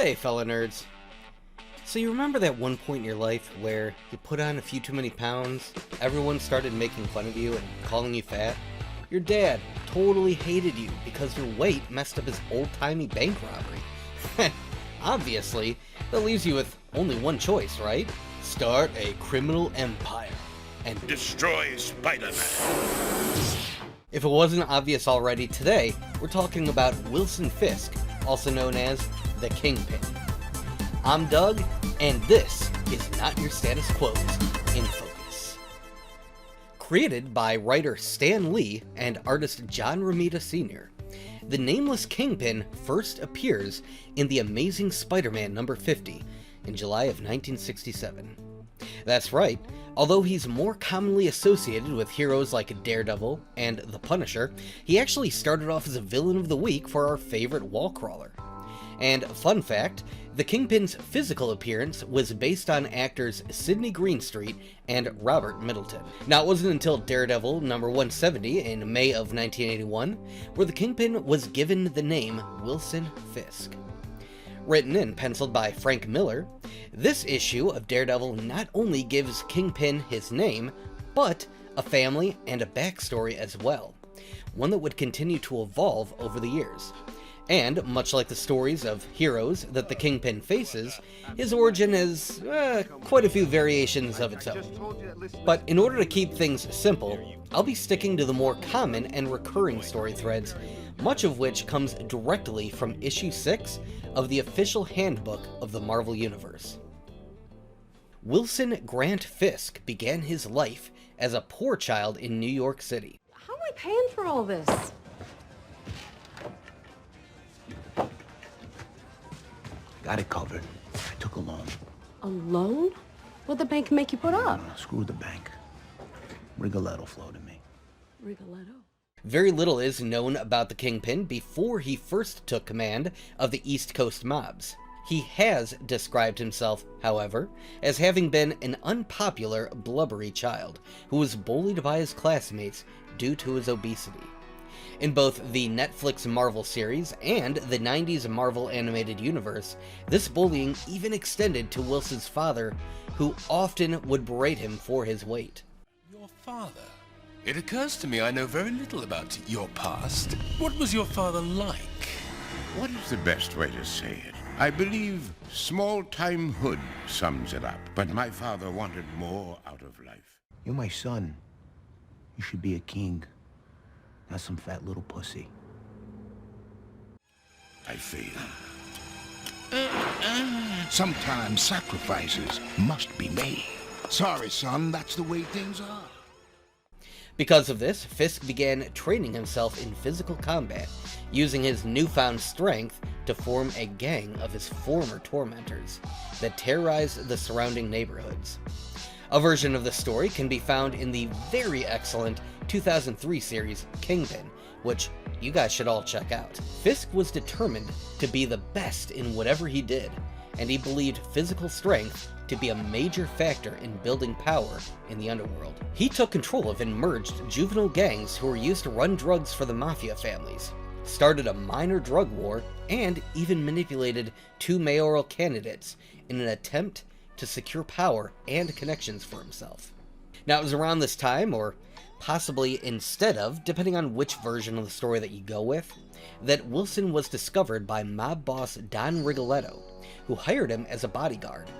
Hey, fella nerds. So you remember that one point in your life where you put on a few too many pounds, everyone started making fun of you and calling you fat? Your dad totally hated you because your weight messed up his old-timey bank robbery. Obviously, that leaves you with only one choice, right? Start a criminal empire and destroy Spider-Man. If it wasn't obvious already, today we're talking about Wilson Fisk, also known as the Kingpin. I'm Doug, and this is Not Your Status Quo's in Focus. Created by writer Stan Lee and artist John Romita Sr., the nameless Kingpin first appears in The Amazing Spider-Man number 50 in July of 1967. That's right, although he's more commonly associated with heroes like Daredevil and the Punisher, he actually started off as a villain of the week for our favorite wall crawler. And fun fact, the Kingpin's physical appearance was based on actors Sidney Greenstreet and Robert Middleton. Now, it wasn't until Daredevil number 170 in May of 1981 where the Kingpin was given the name Wilson Fisk. Written and penciled by Frank Miller, this issue of Daredevil not only gives Kingpin his name, but a family and a backstory as well, one that would continue to evolve over the years. And, much like the stories of heroes that the Kingpin faces, his origin has quite a few variations of its own. But in order to keep things simple, I'll be sticking to the more common and recurring story threads, much of which comes directly from issue 6 of the official handbook of the Marvel Universe. Wilson Grant Fisk began his life as a poor child in New York City. How am I paying for all this? Got it covered. I took a loan. A loan? What'd the bank make you put up? Screw the bank. Rigoletto floated me. Rigoletto? Very little is known about the Kingpin before he first took command of the East Coast mobs. He has described himself, however, as having been an unpopular, blubbery child who was bullied by his classmates due to his obesity. In both the Netflix Marvel series and the 90s Marvel animated universe, this bullying even extended to Wilson's father, who often would berate him for his weight. Your father? It occurs to me I know very little about your past. What was your father like? What is the best way to say it? I believe small-time hood sums it up, but my father wanted more out of life. You're my son. You should be a king, not some fat little pussy. I failed. Sometimes sacrifices must be made. Sorry, son, that's the way things are. Because of this, Fisk began training himself in physical combat, using his newfound strength to form a gang of his former tormentors that terrorized the surrounding neighborhoods. A version of the story can be found in the very excellent 2003 series Kingpin, which you guys should all check out. Fisk was determined to be the best in whatever he did, and he believed physical strength to be a major factor in building power in the underworld. He took control of and merged juvenile gangs who were used to run drugs for the mafia families, started a minor drug war, and even manipulated 2 mayoral candidates in an attempt to secure power and connections for himself. Now, it was around this time, or possibly instead of, depending on which version of the story that you go with, that Wilson was discovered by mob boss Don Rigoletto, who hired him as a bodyguard.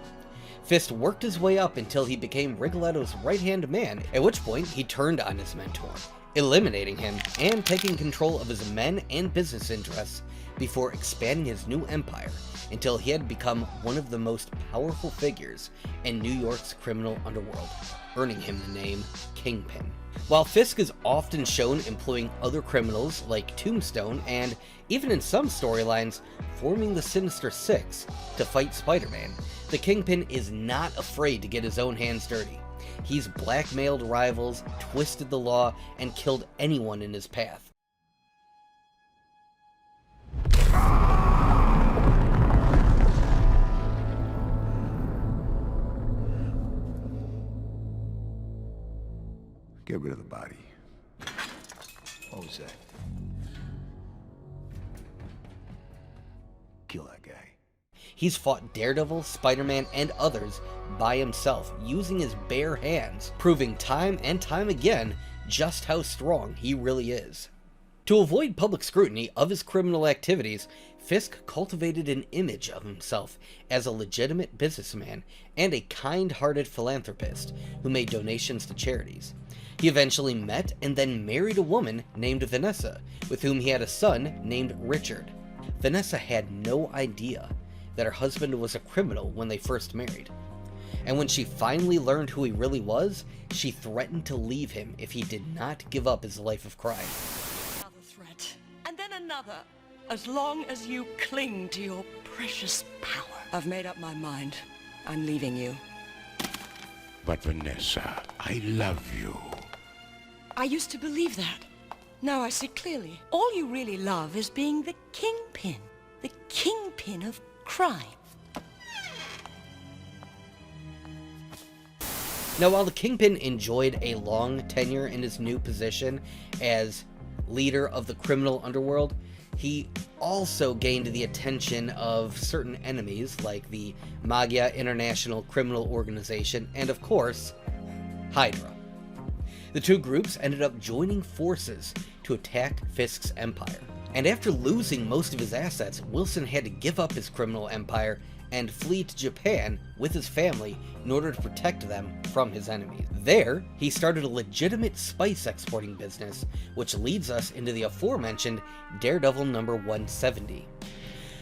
Fisk worked his way up until he became Rigoletto's right-hand man, at which point he turned on his mentor, eliminating him and taking control of his men and business interests before expanding his new empire until he had become one of the most powerful figures in New York's criminal underworld, earning him the name Kingpin. While Fisk is often shown employing other criminals like Tombstone and, even in some storylines, forming the Sinister Six to fight Spider-Man, the Kingpin is not afraid to get his own hands dirty. He's blackmailed rivals, twisted the law, and killed anyone in his path. Get rid of the body. What was that? Kill that guy. He's fought Daredevil, Spider-Man, and others by himself, using his bare hands, proving time and time again just how strong he really is. To avoid public scrutiny of his criminal activities, Fisk cultivated an image of himself as a legitimate businessman and a kind-hearted philanthropist who made donations to charities. He eventually met and then married a woman named Vanessa, with whom he had a son named Richard. Vanessa had no idea that her husband was a criminal when they first married. And when she finally learned who he really was, she threatened to leave him if he did not give up his life of crime. Another threat, and then another. As long as you cling to your precious power. I've made up my mind. I'm leaving you. But Vanessa, I love you. I used to believe that. Now I see clearly. All you really love is being the Kingpin. The Kingpin of Crime. Now, while the Kingpin enjoyed a long tenure in his new position as leader of the criminal underworld, he also gained the attention of certain enemies like the Maggia International Criminal Organization and, of course, Hydra. The two groups ended up joining forces to attack Fisk's empire. And after losing most of his assets, Wilson had to give up his criminal empire and flee to Japan with his family in order to protect them from his enemies. There, he started a legitimate spice exporting business, which leads us into the aforementioned Daredevil number 170.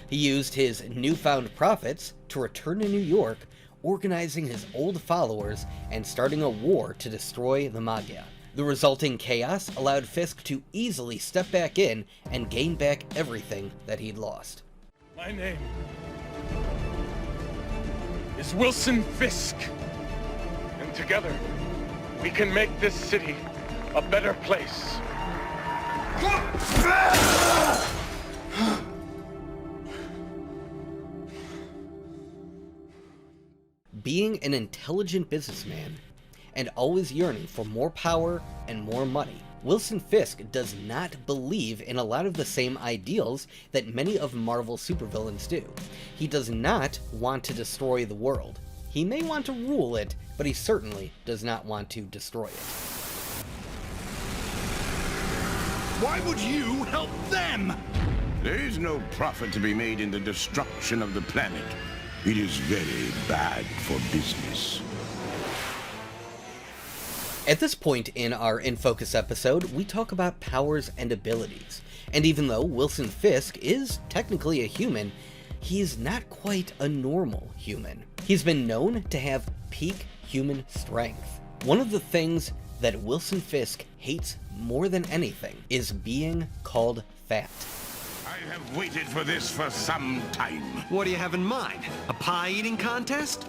He used his newfound profits to return to New York, organizing his old followers and starting a war to destroy the Maggia. The resulting chaos allowed Fisk to easily step back in and gain back everything that he'd lost. My name is Wilson Fisk, and together we can make this city a better place. Being an intelligent businessman and always yearning for more power and more money, Wilson Fisk does not believe in a lot of the same ideals that many of Marvel's supervillains do. He does not want to destroy the world. He may want to rule it, but he certainly does not want to destroy it. Why would you help them? There is no profit to be made in the destruction of the planet. It is very bad for business. At this point in our InFocus episode, we talk about powers and abilities. And even though Wilson Fisk is technically a human, he's not quite a normal human. He's been known to have peak human strength. One of the things that Wilson Fisk hates more than anything is being called fat. I have waited for this for some time. What do you have in mind? A pie-eating contest?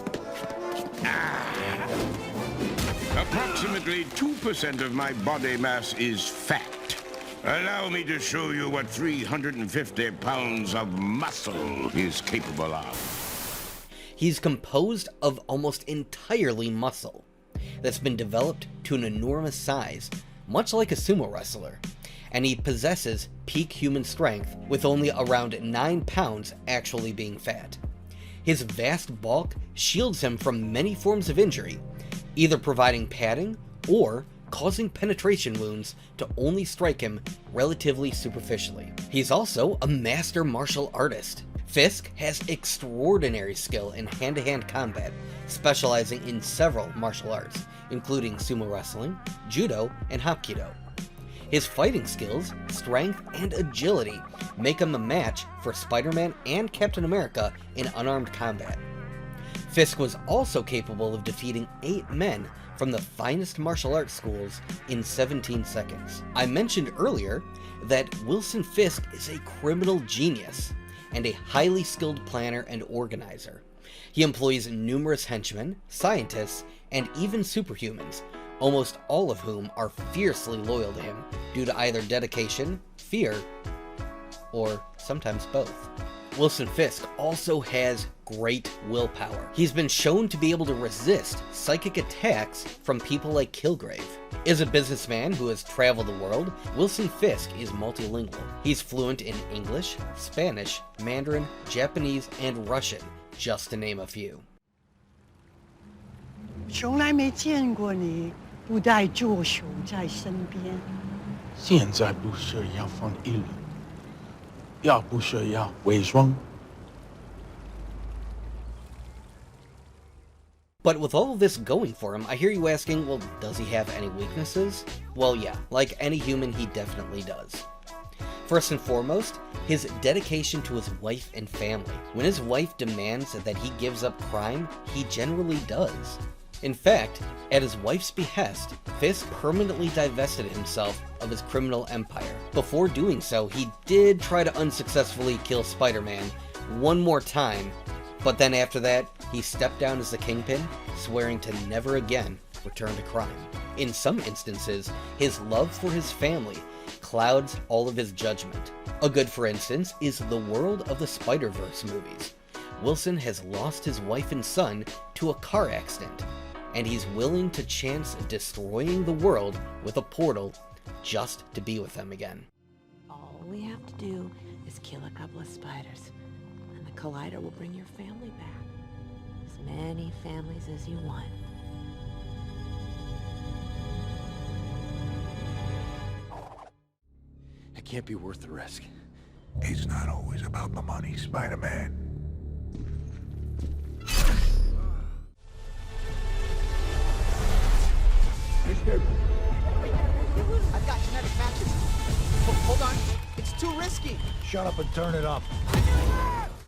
Approximately 2% of my body mass is fat. Allow me to show you what 350 pounds of muscle is capable of. He's composed of almost entirely muscle that's been developed to an enormous size, much like a sumo wrestler, and he possesses peak human strength with only around 9 pounds actually being fat. His vast bulk shields him from many forms of injury, either providing padding or causing penetration wounds to only strike him relatively superficially. He's also a master martial artist. Fisk has extraordinary skill in hand-to-hand combat, specializing in several martial arts, including sumo wrestling, judo, and hapkido. His fighting skills, strength, and agility make him a match for Spider-Man and Captain America in unarmed combat. Fisk was also capable of defeating 8 men from the finest martial arts schools in 17 seconds. I mentioned earlier that Wilson Fisk is a criminal genius and a highly skilled planner and organizer. He employs numerous henchmen, scientists, and even superhumans, almost all of whom are fiercely loyal to him due to either dedication, fear, or sometimes both. Wilson Fisk also has great willpower. He's been shown to be able to resist psychic attacks from people like Kilgrave. As a businessman who has traveled the world, Wilson Fisk is multilingual. He's fluent in English, Spanish, Mandarin, Japanese, and Russian, just to name a few. 从来没见过你不带救赎在身边。现在不是要放一人，要不是要伪装。 But with all of this going for him, I hear you asking, well, does he have any weaknesses? Well, yeah, like any human, he definitely does. First and foremost, his dedication to his wife and family. When his wife demands that he gives up crime, he generally does. In fact, at his wife's behest, Fisk permanently divested himself of his criminal empire. Before doing so, he did try to unsuccessfully kill Spider-Man one more time, but then after that, he stepped down as the Kingpin, swearing to never again return to crime. In some instances, his love for his family clouds all of his judgment. A good for instance is the World of the Spider-Verse movies. Wilson has lost his wife and son to a car accident, and he's willing to chance destroying the world with a portal just to be with them again. All we have to do is kill a couple of spiders, and the Collider will bring your family back. As many families as you want. It can't be worth the risk. It's not always about the money, Spider-Man. I've got genetic matches. Hold on. It's too risky. Shut up and turn it up.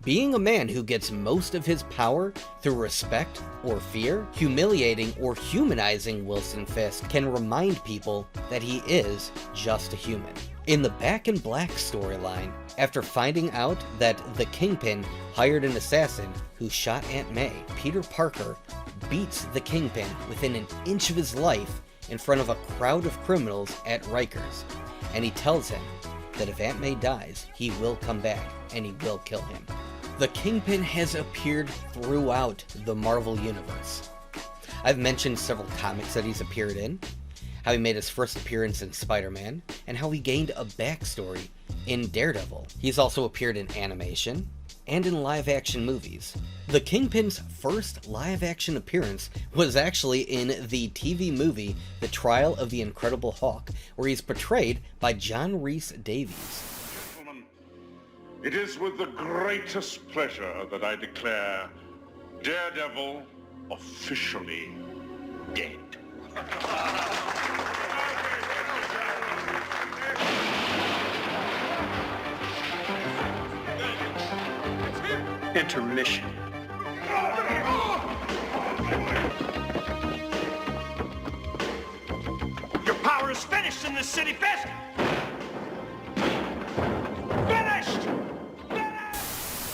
Being a man who gets most of his power through respect or fear, humiliating or humanizing Wilson Fisk can remind people that he is just a human. In the Back in Black storyline, after finding out that the Kingpin hired an assassin who shot Aunt May, Peter Parker beats the Kingpin within an inch of his life in front of a crowd of criminals at Rikers, and he tells him that if Aunt May dies, he will come back and he will kill him. The Kingpin has appeared throughout the Marvel Universe. I've mentioned several comics that he's appeared in, how he made his first appearance in Spider-Man, and how he gained a backstory in Daredevil. He's also appeared in animation and in live-action movies. The Kingpin's first live-action appearance was actually in the TV movie The Trial of the Incredible Hulk, where he's portrayed by John Rhys Davies. Gentlemen, it is with the greatest pleasure that I declare Daredevil officially dead. Intermission. Your power is finished in this city, Fisk! Finished!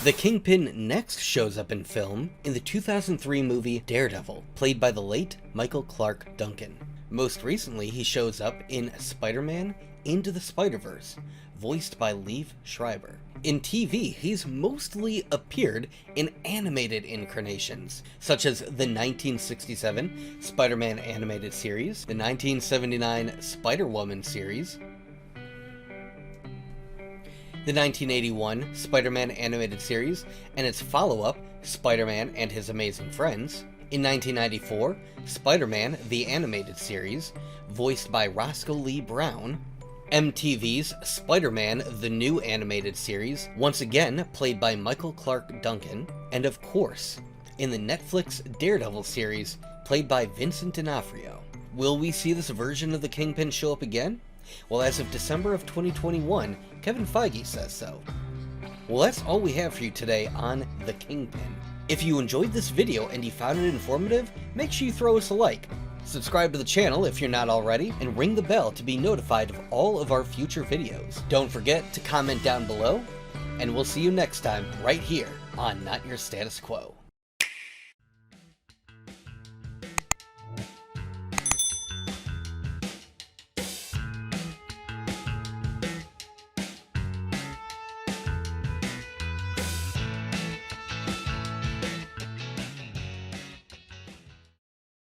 The Kingpin next shows up in film in the 2003 movie Daredevil, played by the late Michael Clarke Duncan. Most recently, he shows up in Spider-Man Into the Spider-Verse, voiced by Liev Schreiber. In TV, he's mostly appeared in animated incarnations, such as the 1967 Spider-Man animated series, the 1979 Spider-Woman series, the 1981 Spider-Man animated series, and its follow-up, Spider-Man and His Amazing Friends. In 1994, Spider-Man the Animated Series, voiced by Roscoe Lee Brown. MTV's Spider-Man the New Animated Series, once again played by Michael Clarke Duncan. And of course, in the Netflix Daredevil series, played by Vincent D'Onofrio. Will we see this version of the Kingpin show up again? Well, as of December of 2021, Kevin Feige says so. Well, that's all we have for you today on the Kingpin. If you enjoyed this video and you found it informative, make sure you throw us a like. Subscribe to the channel if you're not already, and ring the bell to be notified of all of our future videos. Don't forget to comment down below, and we'll see you next time right here on Not Your Status Quo.